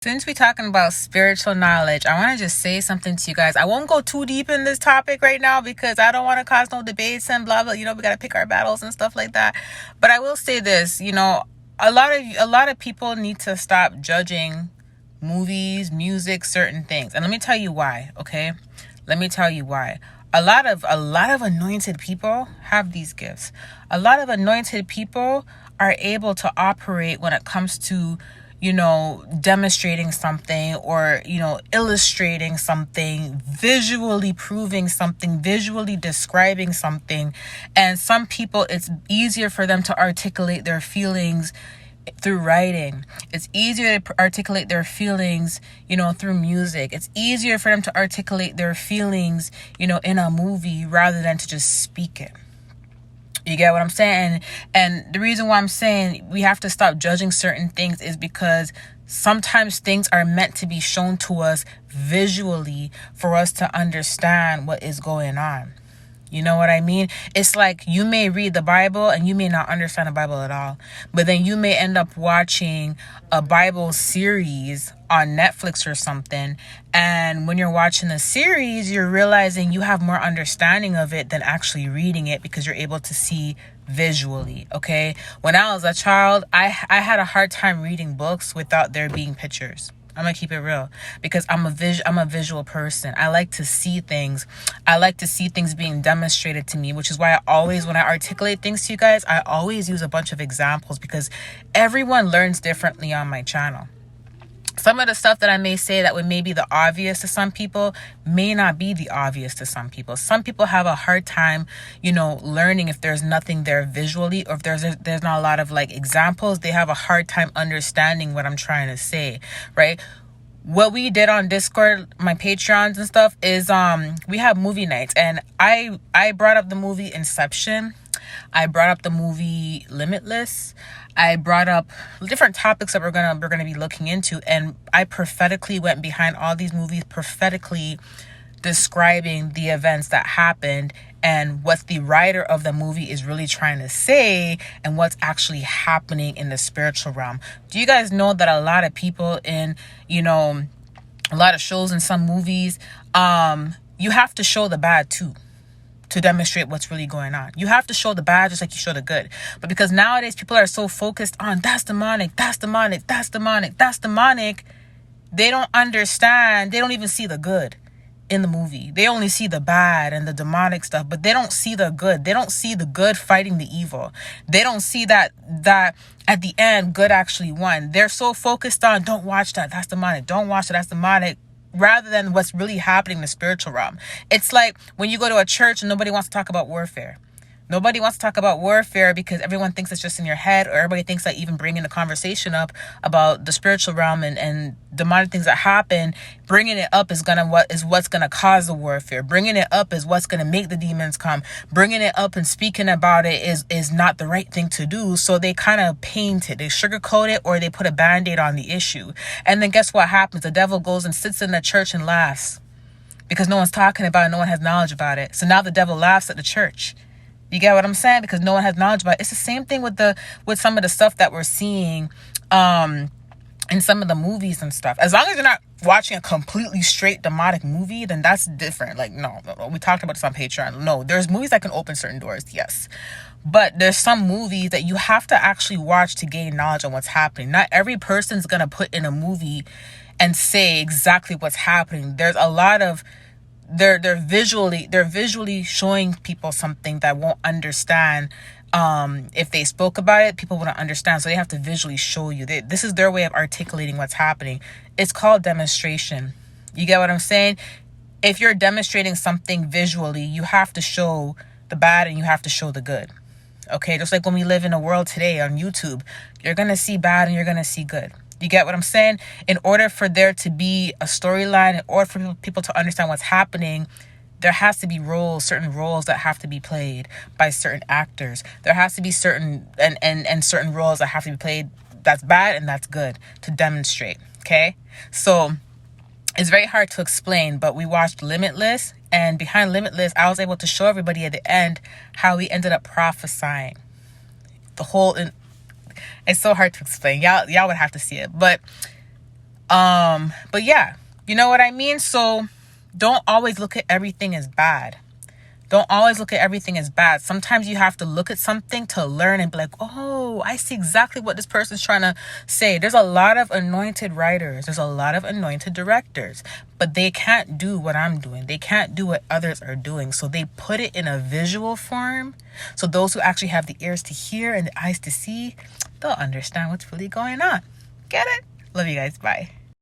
Since we're talking about spiritual knowledge, I want to just say something to you guys. I won't go too deep in this topic right now because I don't want to cause no debates and blah blah. We got to pick our battles and stuff like that. But I will say this, a lot of people need to stop judging movies, music, certain things. And let me tell you why, okay? Let me tell you why. A lot of anointed people have these gifts. A lot of anointed people are able to operate when it comes to demonstrating something or, illustrating something, visually proving something, visually describing something. And some people, it's easier for them to articulate their feelings through writing. It's easier to articulate their feelings, through music. It's easier for them to articulate their feelings, in a movie rather than to just speak it. You get what I'm saying? And the reason why I'm saying we have to stop judging certain things is because sometimes things are meant to be shown to us visually for us to understand what is going on. You know what I mean? It's like you may read the Bible and you may not understand the Bible at all. But then you may end up watching a Bible series on Netflix or something. And when you're watching the series, you're realizing you have more understanding of it than actually reading it because you're able to see visually. Okay. When I was a child, I had a hard time reading books without there being pictures. I'm gonna keep it real because I'm a visual person. I like to see things. I like to see things being demonstrated to me, which is why when I articulate things to you guys, I always use a bunch of examples because everyone learns differently on my channel. Some of the stuff that I may say that would maybe the obvious to some people may not be the obvious to some people. Some people have a hard time, learning if there's nothing there visually or if there's not a lot of examples. They have a hard time understanding what I'm trying to say, right? What we did on Discord, my Patreons and stuff is we have movie nights, and I brought up the movie Inception. I brought up the movie Limitless. I brought up different topics that we're gonna be looking into, and I prophetically went behind all these movies, prophetically describing the events that happened and what the writer of the movie is really trying to say and what's actually happening in the spiritual realm. Do you guys know that a lot of people in, a lot of shows and some movies, you have to show the bad too to demonstrate what's really going on. You have to show the bad just like you show the good. But because nowadays people are so focused on that's demonic, that's demonic, that's demonic, that's demonic, they don't understand. They don't even see the good in the movie. They only see the bad and the demonic stuff, but they don't see the good. They don't see the good fighting the evil. They don't see that at the end good actually won. They're so focused on don't watch that, that's demonic. Don't watch that, that's demonic, rather than what's really happening in the spiritual realm. It's like when you go to a church and nobody wants to talk about warfare. Nobody wants to talk about warfare because everyone thinks it's just in your head, or everybody thinks that even bringing the conversation up about the spiritual realm and demonic things that happen, bringing it up is what's gonna cause the warfare. Bringing it up is what's gonna make the demons come. Bringing it up and speaking about it is not the right thing to do. So they kind of paint it, they sugarcoat it, or they put a band-aid on the issue. And then guess what happens? The devil goes and sits in the church and laughs because no one's talking about it, no one has knowledge about it. So now the devil laughs at the church. You get what I'm saying? Because no one has knowledge about it. It's the same thing with some of the stuff that we're seeing in some of the movies and stuff. As long as you're not watching a completely straight demonic movie, then that's different. No. We talked about this on Patreon. No, there's movies that can open certain doors, yes. But there's some movies that you have to actually watch to gain knowledge on what's happening. Not every person's going to put in a movie and say exactly what's happening. There's a lot of they're visually showing people something that won't understand. If they spoke about it, people wouldn't understand, so they have to visually show you. This is their way of articulating what's happening. It's called demonstration. You get what I'm saying? If you're demonstrating something visually, you have to show the bad and you have to show the good. Okay, just like when we live in a world today on YouTube, you're gonna see bad and you're gonna see good. You get what I'm saying? In order for there to be a storyline, in order for people to understand what's happening, there has to be certain roles that have to be played by certain actors. There has to be certain roles that have to be played that's bad and that's good to demonstrate. Okay? So it's very hard to explain, but we watched Limitless, and behind Limitless, I was able to show everybody at the end how we ended up prophesying. It's so hard to explain. Y'all would have to see it. But But yeah, you know what I mean? So don't always look at everything as bad. Don't always look at everything as bad. Sometimes you have to look at something to learn and be like, oh, I see exactly what this person's trying to say. There's a lot of anointed writers. There's a lot of anointed directors, but they can't do what I'm doing. They can't do what others are doing. So they put it in a visual form. So those who actually have the ears to hear and the eyes to see, they'll understand what's really going on. Get it? Love you guys. Bye.